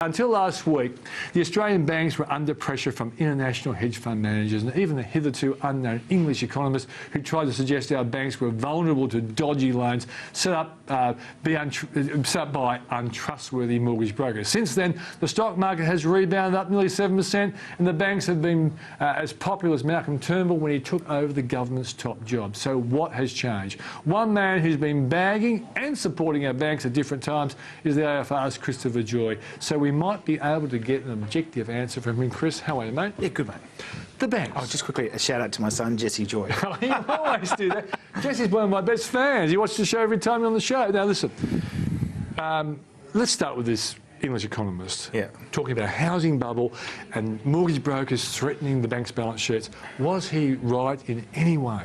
Until last week, the Australian banks were under pressure from international hedge fund managers and even the hitherto unknown English economists who tried to suggest our banks were vulnerable to dodgy loans set up by untrustworthy mortgage brokers. Since then, the stock market has rebounded up nearly 7% and the banks have been as popular as Malcolm Turnbull when he took over the government's top job. So what has changed? One man who's been bagging and supporting our banks at different times is the AFR's Christopher Joye. So we might be able to get an objective answer from him. Chris, how are you, mate? Yeah, good, mate. The banks. Oh, just quickly, a shout out to my son, Jesse Joye. You always do that. Jesse's one of my best fans. He watches the show every time you're on the show. Now, listen, let's start with this English economist talking about a housing bubble and mortgage brokers threatening the bank's balance sheets. Was he right in any way?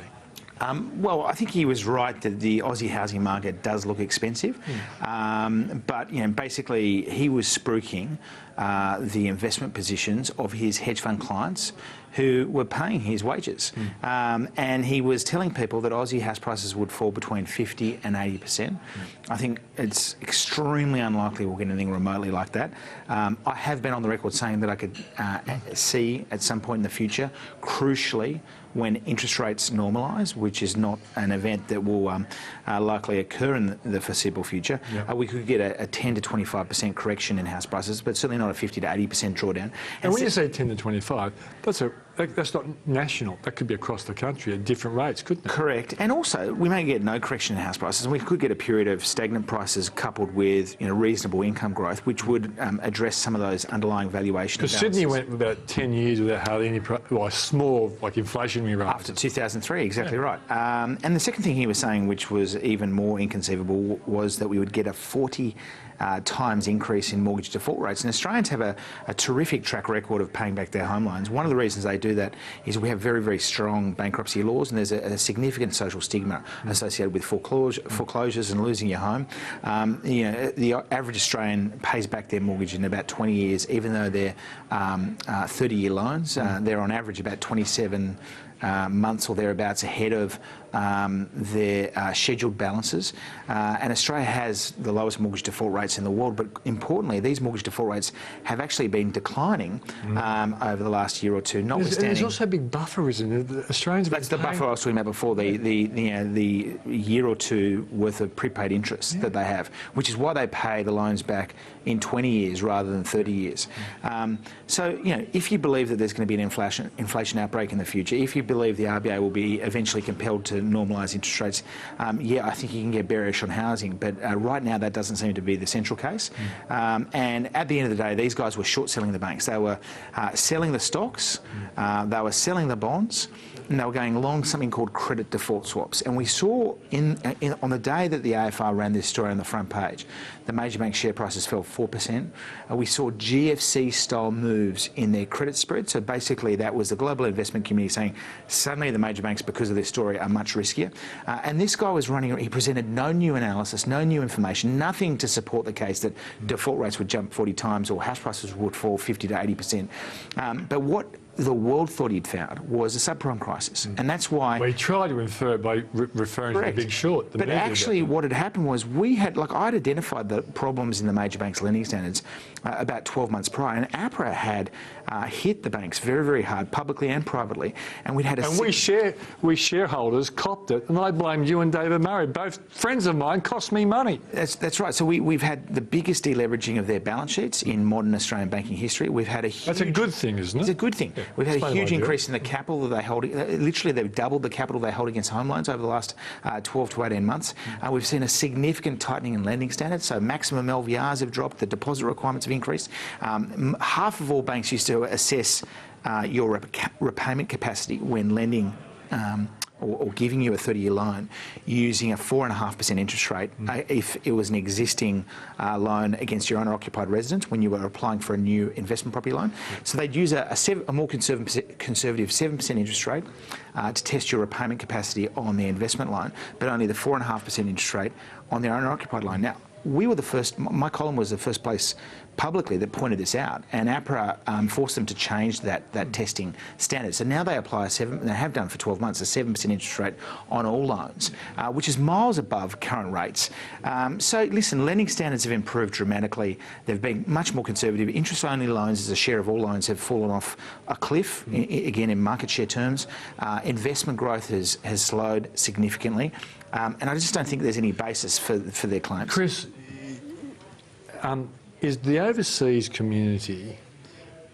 Well, I think he was right that the Aussie housing market does look expensive, but basically he was spruiking the investment positions of his hedge fund clients who were paying his wages, and he was telling people that Aussie house prices would fall between 50 and 80%. I think it's extremely unlikely we'll get anything remotely like that. I have been on the record saying that I could see at some point in the future, crucially, when interest rates normalise, which is not an event that will likely occur in the foreseeable future, we could get a 10 to 25% correction in house prices, but certainly not a 50 to 80% drawdown. And when you say 10 to 25, that's not national. That could be across the country at different rates, couldn't it? Correct. And also, we may get no correction in house prices, and we could get a period of stagnant prices coupled with reasonable income growth, which would address some of those underlying valuation imbalances. Because Sydney went about 10 years without hardly any small inflationary rise. After 2003, exactly right. And the second thing he was saying, which was even more inconceivable, was that we would get a 40 times increase in mortgage default rates. And Australians have a terrific track record of paying back their home loans. One of the reasons they do that is we have very, very strong bankruptcy laws, and there's a significant social stigma associated with foreclosures and losing your home. The average Australian pays back their mortgage in about 20 years, even though they're 30-year loans. They're on average about 27 months or thereabouts ahead of their scheduled balances. And Australia has the lowest mortgage default rates in the world, but importantly, these mortgage default rates have actually been declining over the last year or two, notwithstanding... There's also a big buffer, isn't it? The Australians That's the buffer I was talking about before, the year or two worth of prepaid interest that they have, which is why they pay the loans back in 20 years rather than 30 years. So, if you believe that there's going to be an inflation outbreak in the future, if you believe the RBA will be eventually compelled to normalise interest rates, I think you can get bearish on housing, but right now that doesn't seem to be the central case. And at the end of the day, these guys were short-selling the banks. They were selling the stocks, they were selling the bonds, and they were going long something called credit default swaps. And we saw on the day that the AFR ran this story on the front page, the major bank share prices fell 4%. We saw GFC-style moves in their credit spread. So basically that was the global investment community saying suddenly the major banks, because of this story, are much riskier. And this guy was he presented no new analysis, no new information, nothing to support the case that default rates would jump 40 times or house prices would fall 50 to 80%. But what the world thought he'd found was a subprime crisis, and that's why... Well, he tried to infer it by referring to the Big Short. But actually what had happened was I'd identified the problems in the major banks' lending standards about 12 months prior, and APRA had hit the banks very, very hard, publicly and privately, and we'd had a... And we shareholders copped it, and I blamed you and David Murray. Both friends of mine, cost me money. That's right. So we've had the biggest deleveraging of their balance sheets in modern Australian banking history. We've had a huge... That's a good thing, isn't it? It's a good thing. Yeah. We've had a huge increase in the capital that they hold. Literally, they've doubled the capital they hold against home loans over the last 12 to 18 months. We've seen a significant tightening in lending standards, so maximum LVRs have dropped, the deposit requirements have increased. Half of all banks used to assess your repayment capacity when lending or giving you a 30-year loan using a 4.5% interest rate if it was an existing loan against your owner-occupied residence when you were applying for a new investment property loan. So they'd use a more conservative 7% interest rate to test your repayment capacity on the investment loan, but only the 4.5% interest rate on the owner-occupied loan. Now, we were the first, my column was the first place publicly that pointed this out, and APRA forced them to change that testing standard. So now they apply they have done for 12 months, a 7% interest rate on all loans, which is miles above current rates. So listen, lending standards have improved dramatically. They've been much more conservative. Interest-only loans as a share of all loans have fallen off a cliff, again in market share terms. Investment growth has slowed significantly, and I just don't think there's any basis for their claims. Chris, is the overseas community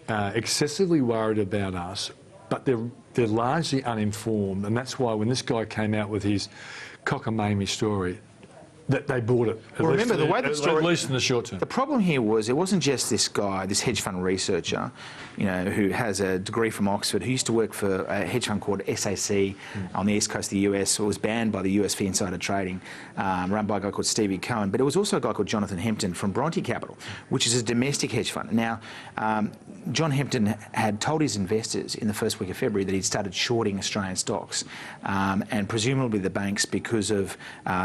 excessively worried about us, but they're largely uninformed, and that's why when this guy came out with his Cockamamie story, that they bought it. Well, remember the way the story, at least in the short term. The problem here was it wasn't just this guy, this hedge fund researcher, who has a degree from Oxford, who used to work for a hedge fund called SAC on the east coast of the US, who was banned by the US for insider trading, run by a guy called Stevie Cohen. But it was also a guy called Jonathan Hempton from Bronte Capital, which is a domestic hedge fund. Now, John Hempton had told his investors in the first week of February that he'd started shorting Australian stocks, and presumably the banks, because of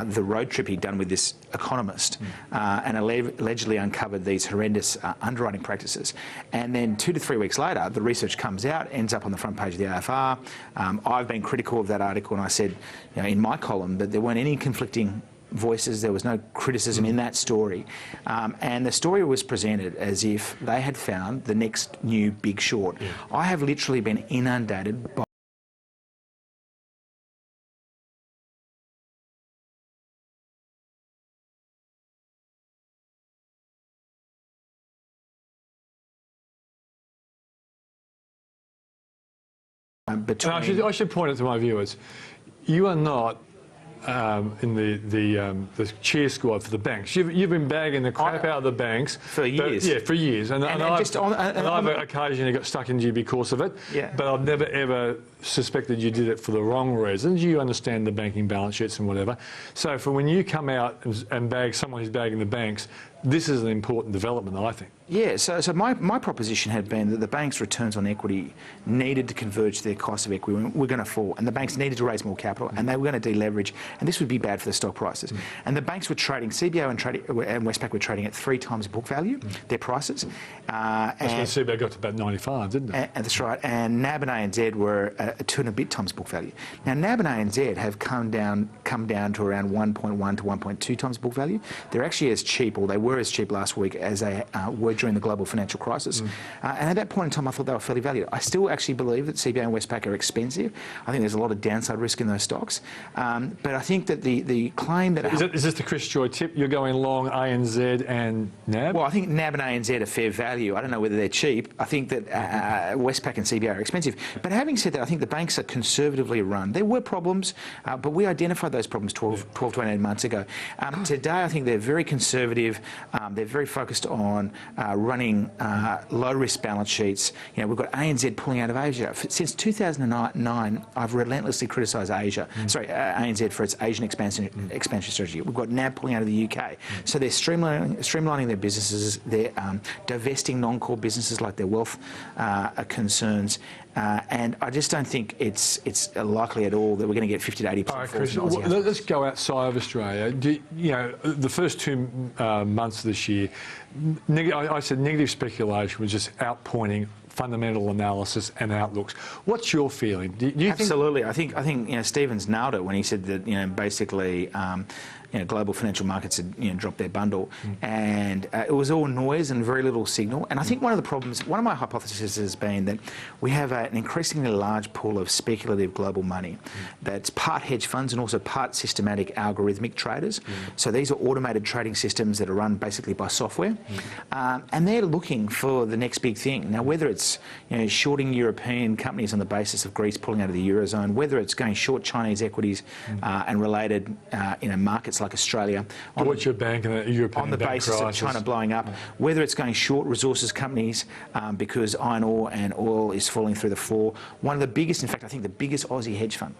the road trip he'd done with this economist, and allegedly uncovered these horrendous underwriting practices. And then 2 to 3 weeks later, the research comes out, ends up on the front page of the AFR. I've been critical of that article, and I said, in my column, that there weren't any conflicting voices, there was no criticism in that story. And the story was presented as if they had found the next new big short. I have literally been inundated by I should point out to my viewers, you are not in the cheer squad for the banks. You've been bagging the crap out of the banks for years. Yeah, for years. And I've occasionally got stuck into you because of it. Yeah. But I've never ever suspected you did it for the wrong reasons. You understand the banking balance sheets and whatever. So for when you come out and bag someone who's bagging the banks, this is an important development, I think. Yeah, so my proposition had been that the banks' returns on equity needed to converge to their cost of equity. We're going to fall, and the banks needed to raise more capital, and they were going to deleverage, and this would be bad for the stock prices. And the banks were trading, CBO and Westpac were trading at 3 times book value, their prices. That's when CBO got to about 95, didn't it? And that's right, and NAB and ANZ were at 2 and a bit times book value. Now, NAB and ANZ have come down to around 1.1 to 1.2 times book value. They're actually as cheap, or they were as cheap last week as they were during the global financial crisis. And at that point in time, I thought they were fairly valued. I still actually believe that CBA and Westpac are expensive. I think there's a lot of downside risk in those stocks. But I think that the claim that... Is this the Chris Joye tip? You're going long ANZ and NAB? Well, I think NAB and ANZ are fair value. I don't know whether they're cheap. I think that Westpac and CBA are expensive. But having said that, I think the banks are conservatively run. There were problems, but we identified those problems 12 to 18 months ago. Today, I think they're very conservative. They're very focused on running low-risk balance sheets. We've got ANZ pulling out of Asia. Since 2009, I've relentlessly criticised Asia. Sorry, ANZ for its Asian expansion strategy. We've got NAB pulling out of the UK. So they're streamlining their businesses. They're divesting non-core businesses like their wealth concerns. And I just don't think it's likely at all that we're going to get 50 to 80% all right, Chris, let's go outside of Australia. The first 2 months of this year, I said negative speculation was just outpointing fundamental analysis and outlooks. What's your feeling? Do you Absolutely. I think Stevens nailed it when he said that basically global financial markets had dropped their bundle, and it was all noise and very little signal. And I think one of my hypotheses has been that we have an increasingly large pool of speculative global money that's part hedge funds and also part systematic algorithmic traders. So these are automated trading systems that are run basically by software, and they're looking for the next big thing. Now, whether it's shorting European companies on the basis of Greece pulling out of the Eurozone, whether it's going short Chinese equities and related markets like Australia Deutsche Bank and the European on the basis of China blowing up, whether it's going short resources companies because iron ore and oil is falling through the floor. One of the biggest, in fact, I think the biggest Aussie hedge fund,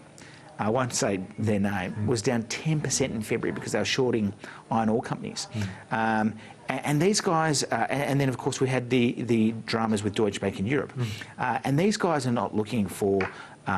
I won't say their name, was down 10% in February because they were shorting iron ore companies. And these guys, and then of course we had the dramas with Deutsche Bank in Europe, and these guys are not looking for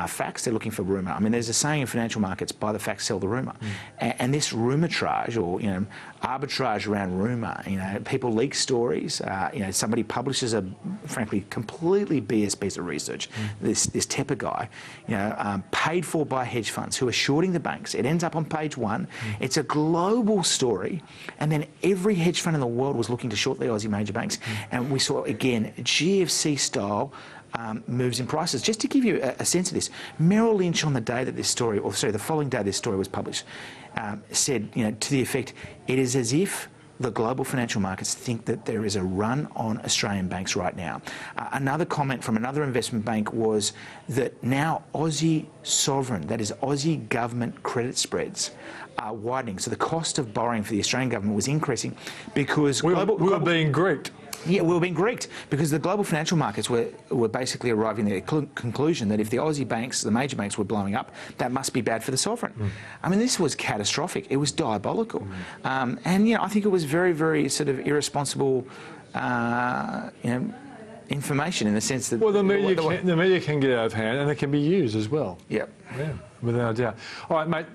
facts, they're looking for rumour. I mean, there's a saying in financial markets, buy the facts, sell the rumour. And this rumourage, or, you know, arbitrage around rumour, you know, people leak stories, you know, somebody publishes a, frankly, completely BS piece of research, this Tepper guy, you know, paid for by hedge funds who are shorting the banks. It ends up on page 1. It's a global story, and then every hedge fund in the world was looking to short the Aussie major banks. And we saw, again, GFC-style moves in prices. Just to give you a sense of this, Merrill Lynch on the day that this story, or sorry, the following day this story was published, said, you know, to the effect, it is as if the global financial markets think that there is a run on Australian banks right now. Another comment from another investment bank was that now Aussie sovereign, that is Aussie government credit spreads, are widening. So the cost of borrowing for the Australian government was increasing because we were being Greeked. Yeah, we were being Greeked because the global financial markets were basically arriving at the conclusion that if the Aussie banks, the major banks, were blowing up, that must be bad for the sovereign. I mean, this was catastrophic. It was diabolical. And, you know, I think it was very, very sort of irresponsible, you know, information in the sense that... Well, the media can get out of hand and it can be used as well. Yep. Yeah, without a doubt. All right, mate,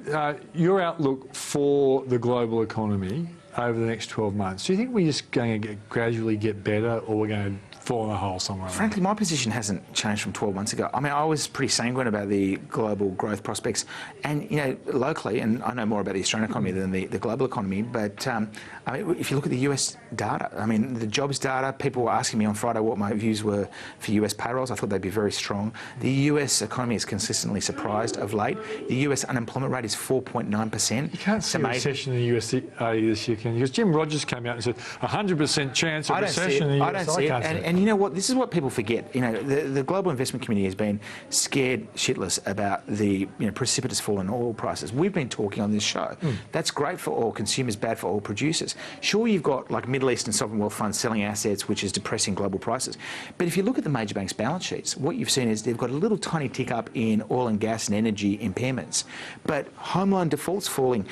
your outlook for the global economy over the next 12 months, do you think we're just going to gradually get better, or we're going to fall in a hole somewhere? Frankly, my position hasn't changed from 12 months ago. I mean, I was pretty sanguine about the global growth prospects. And, you know, locally, and I know more about the Australian economy than the global economy, but I mean, if you look at the US data, I mean, the jobs data, people were asking me on Friday what my views were for US payrolls. I thought they'd be very strong. The US economy is consistently surprised of late. The US unemployment rate is 4.9%. You can't see a recession in the US this year, can you? Because Jim Rogers came out and said 100% chance of recession in the US. I don't see it. And you know what? This is what people forget. You know, the global investment community has been scared shitless about the precipitous fall in oil prices. We've been talking on this show. That's great for oil consumers, bad for oil producers. Sure, you've got like Middle Eastern sovereign wealth funds selling assets, which is depressing global prices. But if you look at the major banks' balance sheets, what you've seen is they've got a little tiny tick up in oil and gas and energy impairments. But home loan defaults falling,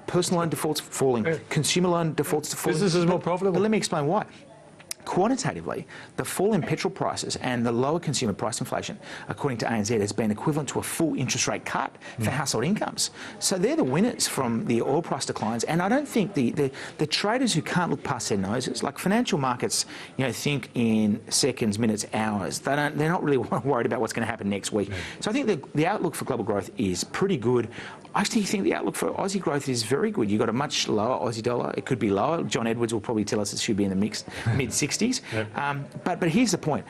personal loan defaults falling, consumer loan defaults falling. Business is more profitable. But let me explain why. Quantitatively, the fall in petrol prices and the lower consumer price inflation, according to ANZ, has been equivalent to a full interest rate cut for household incomes. So they're the winners from the oil price declines. And I don't think the traders who can't look past their noses, like financial markets, think in seconds, minutes, hours. They're not really worried about what's going to happen next week. So I think the outlook for global growth is pretty good. I actually think the outlook for Aussie growth is very good. You've got a much lower Aussie dollar. It could be lower. John Edwards will probably tell us it should be in the mid-60s. But here's the point.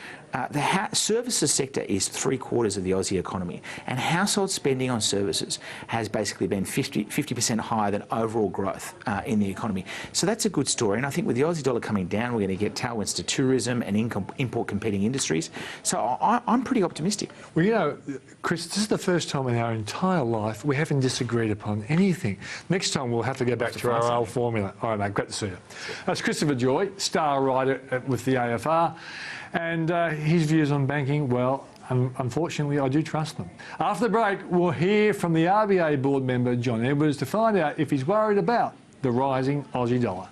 The services sector is 3/4 of the Aussie economy, and household spending on services has basically been 50% higher than overall growth in the economy. So that's a good story, and I think with the Aussie dollar coming down, we're going to get tailwinds to tourism and import competing industries. So I'm pretty optimistic. Well, you know, Chris, this is the first time in our entire life we haven't disagreed upon anything. Next time we'll have to go back to our old formula. All right, mate, great to see you. That's Christopher Joye, star writer with the AFR, and his views on banking, well, unfortunately, I do trust them. After the break, we'll hear from the RBA board member, John Edwards, to find out if he's worried about the rising Aussie dollar.